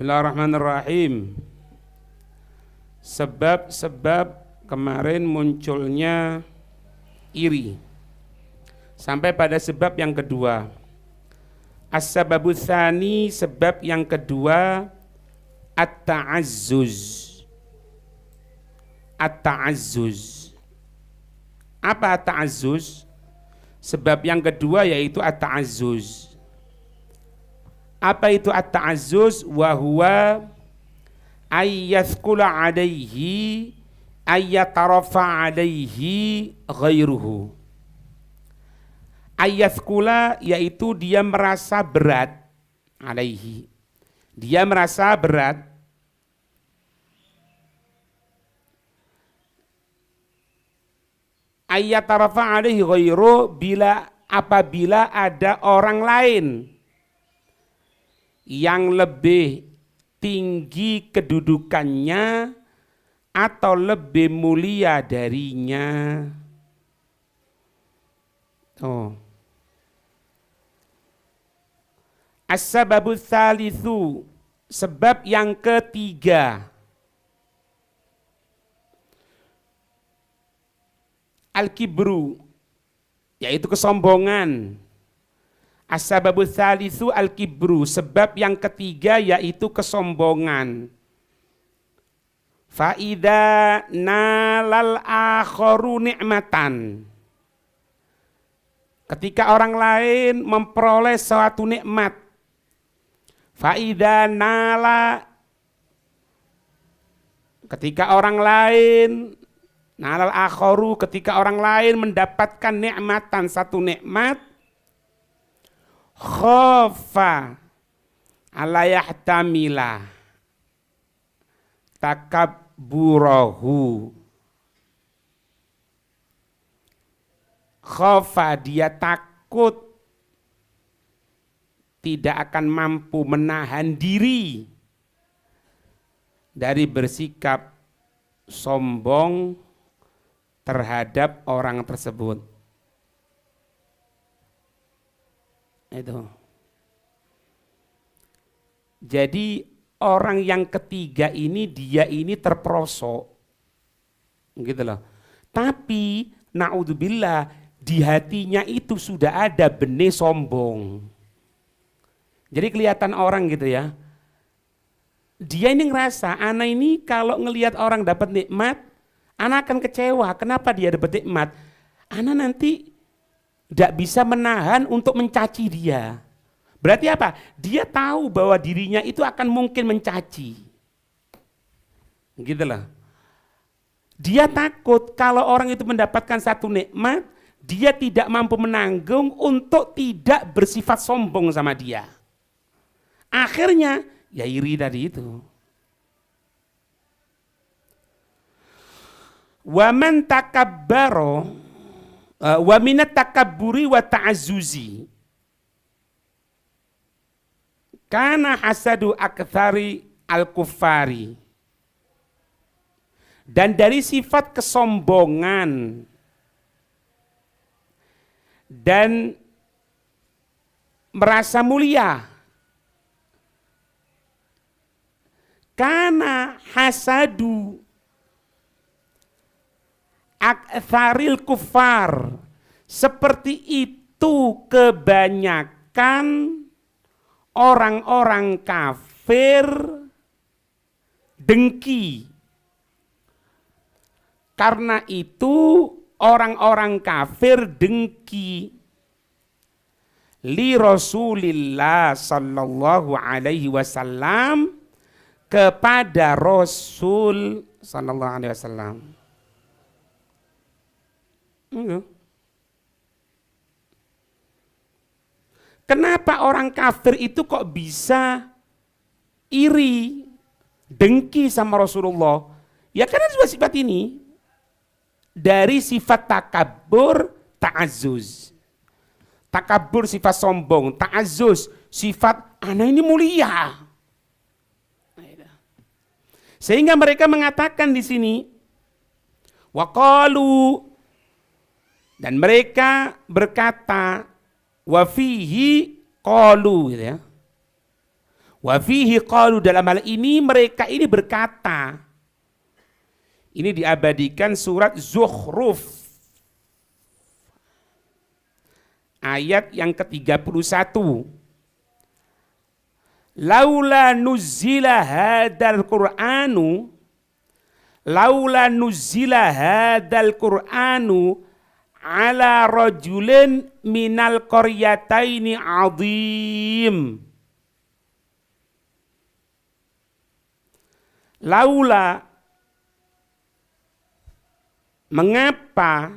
Bismillahirrahmanirrahim. Sebab-sebab kemarin munculnya iri. Sampai pada sebab yang kedua. As-sababu tsani, sebab yang kedua, at-ta'azzuz. At-ta'azzuz. Apa at-ta'azzuz? Sebab yang kedua yaitu at-ta'azzuz. Apa itu at-ta'azzuz? Wa huwa ayyathqula alaihi ayyatarafa alaihi ghairuhu. Ayyathqula yaitu dia merasa berat alaihi. Dia merasa berat ayyatarafa alaihi ghairuhu apabila ada orang lain yang lebih tinggi kedudukannya atau lebih mulia darinya. As-sababu tsalitsu, sebab yang ketiga. Al-kibru, yaitu kesombongan. As-sababu tsalitsu al-kibru, sebab yang ketiga yaitu kesombongan. Fa idza nalal akharu ni'matan, ketika orang lain memperoleh suatu nikmat. Fa idza nala, ketika orang lain, nalal akharu, ketika orang lain mendapatkan nikmatan, satu nikmat, khafa ala yahtamila takabburahu. Khafa, dia takut tidak akan mampu menahan diri dari bersikap sombong terhadap orang tersebut. Itu. Jadi orang yang ketiga ini, dia ini terperosok, gitu loh. Tapi naudzubillah, di hatinya itu sudah ada benih sombong. Jadi kelihatan orang gitu ya. Dia ini ngerasa, anak ini kalau ngelihat orang dapat nikmat, anak akan kecewa. Kenapa dia dapat nikmat? Anak nanti tidak bisa menahan untuk mencaci dia. Berarti apa? Dia tahu bahwa dirinya itu akan mungkin mencaci. Gitu loh. Dia takut kalau orang itu mendapatkan satu nikmat, dia tidak mampu menanggung untuk tidak bersifat sombong sama dia. Akhirnya ya iri tadi itu. Wa man takabbara wa minat takabburi wa ta'azzuzi kana hasadu aktsari al-kuffari. Dan dari sifat kesombongan dan merasa mulia, kana hasadu aktsaril kuffar, seperti itu kebanyakan orang-orang kafir dengki. Karena itu orang-orang kafir dengki li Rasulillah sallallahu alaihi wasallam, kepada Rasul sallallahu alaihi wasallam. Kenapa orang kafir itu kok bisa iri, dengki sama Rasulullah? Ya karena dua sifat ini. Dari sifat takabur, ta'azzuz. Takabur sifat sombong, ta'azzuz sifat anak ini mulia. Sehingga mereka mengatakan di sini, waqalu, dan mereka berkata, wa fihi qalu, gitu ya. Wa fihi qalu, dalam hal ini mereka ini berkata. Ini diabadikan surat Zukhruf ayat yang ke-31. Laula nuzzila hadzal Qur'anu, laula nuzzila hadzal Qur'anu ala rajulin minal qaryataini azim. Laula, mengapa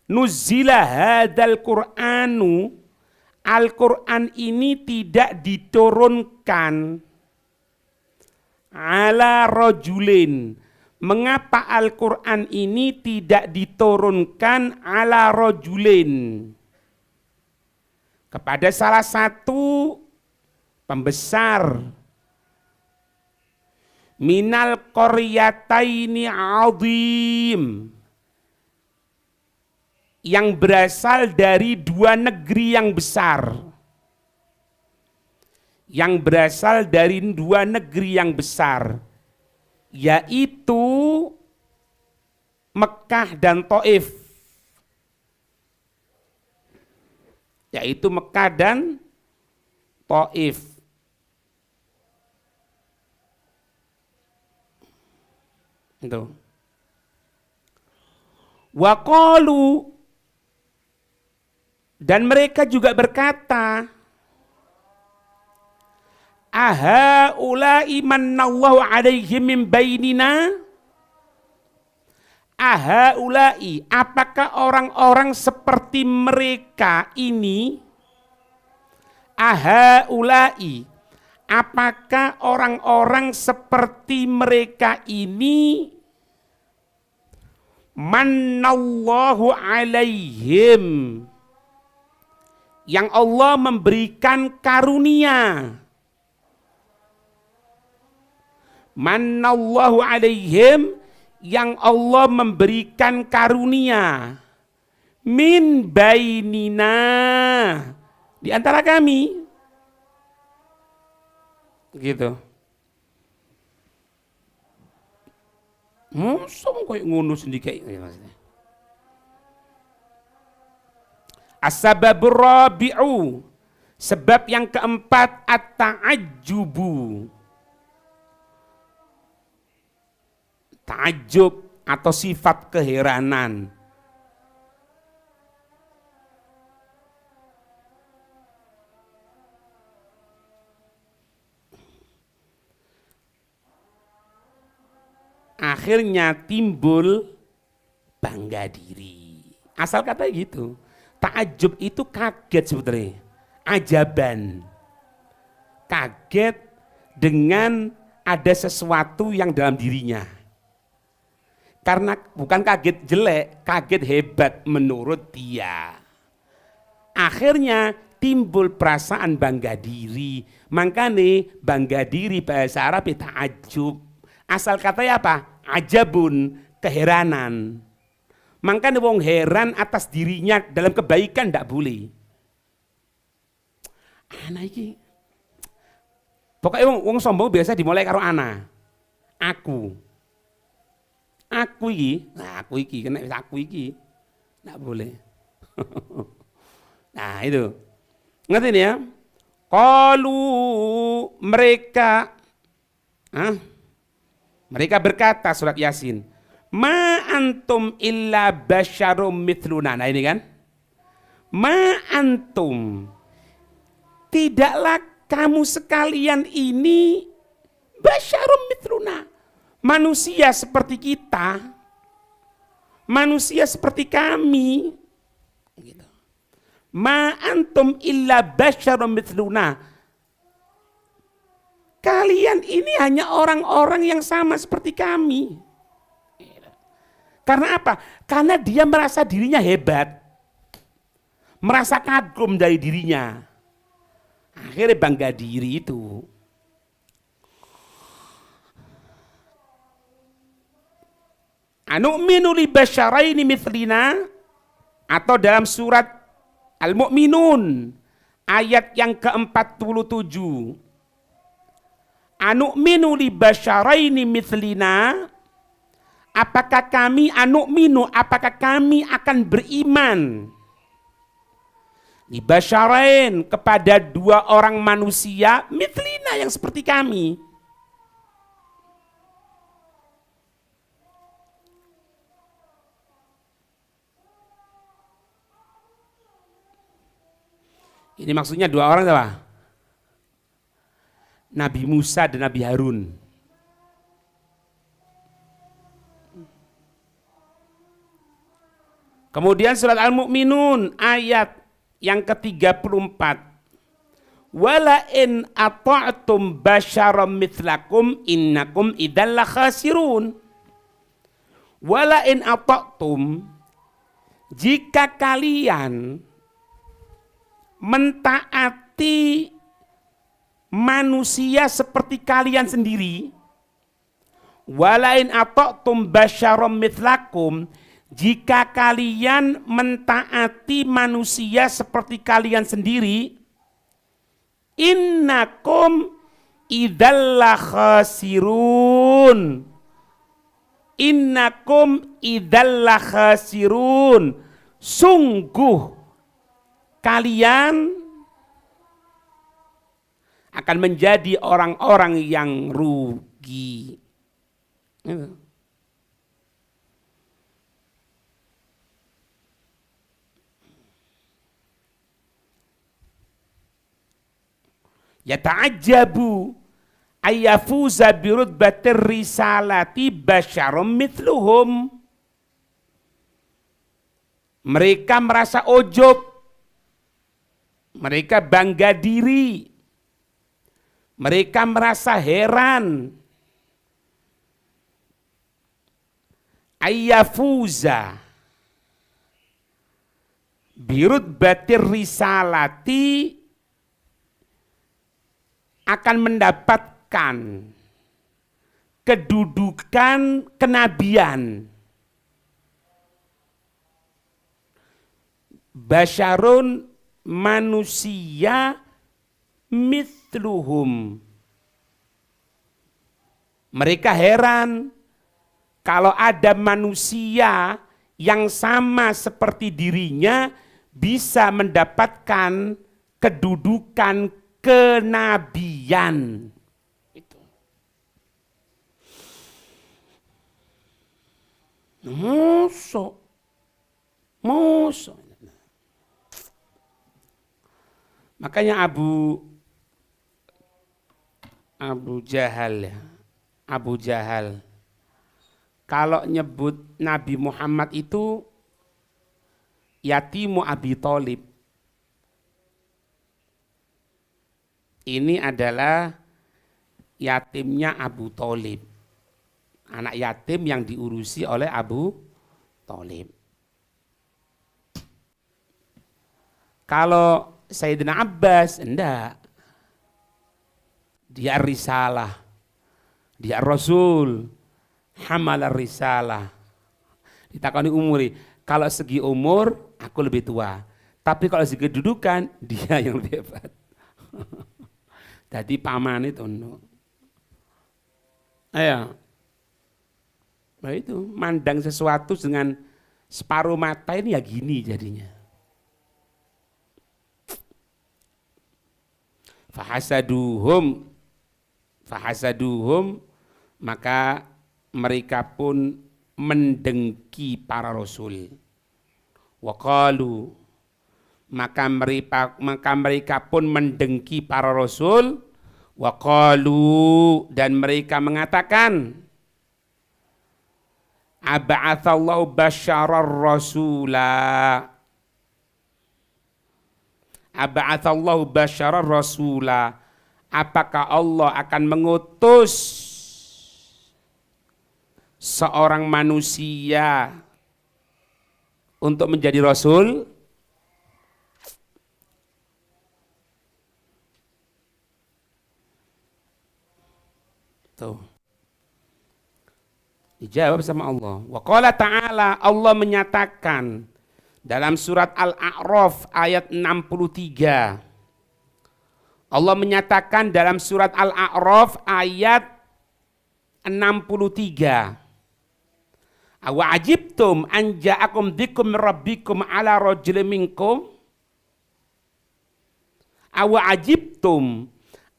nuzzila hadzal Qur'anu, Al-Qur'an ini tidak diturunkan ala rajulin. Mengapa Al-Qur'an ini tidak diturunkan ala rajulin, kepada salah satu pembesar minal qaryataini azim, yang berasal dari dua negeri yang besar, yang berasal dari dua negeri yang besar, yaitu Mekah dan Taif, yaitu Mekah dan Taif. Itu. Wa qalu, dan mereka juga berkata, aha ulai mannallahu alaihim min bainina, aha ulai, apakah orang-orang seperti mereka ini, aha ulai, apakah orang-orang seperti mereka ini, mannallahu alaihim, yang Allah memberikan karunia, mannallahu alaihim, yang Allah memberikan karunia, min bainina, di antara kami, gitu. Mosok koyo ngono sendiri maksudnya. As-sababur rabi'u, sebab yang keempat, at-ta'ajjubu, ta'ajjub atau sifat keheranan. Akhirnya timbul bangga diri. Asal kata gitu. Ta'ajub itu kaget sebetulnya. Ajaban. Kaget dengan ada sesuatu yang dalam dirinya. Karena bukan kaget jelek, kaget hebat menurut dia. Akhirnya timbul perasaan bangga diri. Makanya bangga diri bahasa Arab itu ta'ajub. Asal katanya apa? Ajabun, keheranan. Makanya wong heran atas dirinya dalam kebaikan tidak boleh. Ana iki. Pokoknya wong sombong biasa dimulai karo ana. Aku. Aku iki, kena aku iki. Tidak boleh. Nah itu. Ngerti ya? Qalu, mereka berkata, surat Yasin, ma antum illa basyarum mithluna. Nah ini kan, ma antum, tidaklah kamu sekalian ini basyarum mithluna, manusia seperti kita, manusia seperti kami. Gitu. Ma antum illa basyarum mithluna. Kalian ini hanya orang-orang yang sama seperti kami. Karena apa? Karena dia merasa dirinya hebat. Merasa kagum dari dirinya. Akhirnya bangga diri itu. Anu'minu li basyaraini mithlina, atau dalam surat Al-Mu'minun ayat yang ke-47. Anu'minu li basyaraini mithlina, apakah kami apakah kami akan beriman li basyarain kepada dua orang manusia mithlina yang seperti kami. Ini maksudnya dua orang apa? Nabi Musa dan Nabi Harun. Kemudian surat Al-Mu'minun ayat yang ke-34. Wala in ata'tum basyaram mithlakum innakum idzal khasirun. Wala in ata'tum, jika kalian mentaati manusia seperti kalian sendiri, walain ata'tum basyaram mithlakum, jika kalian mentaati manusia seperti kalian sendiri, innakum idzal khasirun. Innakum idzal khasirun. Sungguh kalian akan menjadi orang-orang yang rugi. Yata'ajjabu ayyafuza birutbatir risalati basyarum mithluhum. Mereka merasa ujub, mereka bangga diri, mereka merasa heran. Ayyafuza birutbatir risalati, akan mendapatkan kedudukan kenabian. Basyarun, manusia, mithluhum. Mereka heran kalau ada manusia yang sama seperti dirinya bisa mendapatkan kedudukan kenabian. Itu. Mosok. Makanya Abu Jahal ya. Abu Jahal kalau nyebut Nabi Muhammad itu yatimu Abi Thalib. Ini adalah yatimnya Abu Thalib. Anak yatim yang diurusi oleh Abu Thalib. Kalau Sayyidina Abbas, enggak. Dia risalah. Dia Rasul. Hamalar risalah. Ditakoni umuri. Kalau segi umur, aku lebih tua. Tapi kalau segi kedudukan, dia yang lebih hebat. Jadi paman itu. Ayo. Nah itu, mandang sesuatu dengan separuh mata ini ya gini jadinya. Fahasaduhum, maka mereka pun mendengki para rasul. Waqalu, maka mereka pun mendengki para rasul. Waqalu, dan mereka mengatakan, ab'atsallahu basyarar rasula. Ab'atsallahu basyarar rasula. Apakah Allah akan mengutus seorang manusia untuk menjadi rasul? Tuh. Dijawab sama Allah. Wa qala ta'ala, Allah menyatakan dalam surat Al-A'raf ayat 63. Allah menyatakan dalam surat Al-A'raf ayat 63. Awa ajibtum an ja'akum dzikrun min rabbikum ala rajulin minkum. Awa ajibtum,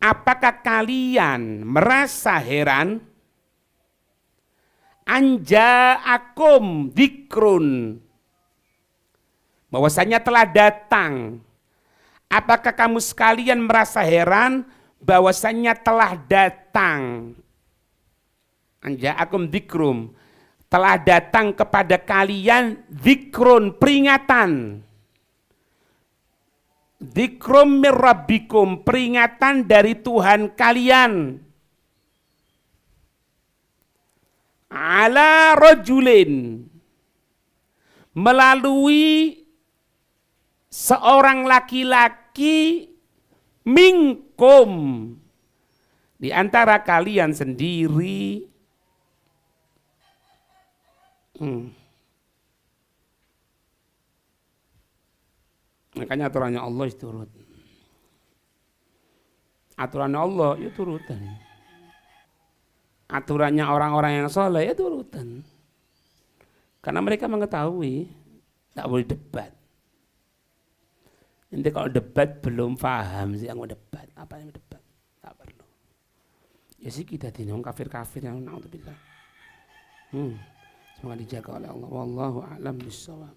apakah kalian merasa heran? An ja'akum dzikrun, bahwasanya telah datang. Apakah kamu sekalian merasa heran bahwasanya telah datang? Anja'akum dzikrum, telah datang kepada kalian dzikrun, peringatan. Dzikrum mir rabbikum, peringatan dari Tuhan kalian. Ala rajulin, melalui seorang laki-laki minkum, di antara kalian sendiri. Makanya aturannya Allah itu turut. Aturannya Allah itu turutan. Aturannya orang-orang yang soleh ya turutan. Karena mereka mengetahui tak boleh debat. Nanti kalau debat belum paham sih yang mau debat, apa yang debat? Tak perlu. Ya sih kita tinjau kafir-kafir yang naudzubillah. Semoga dijaga oleh Allah. Wallahu a'lam bishawab.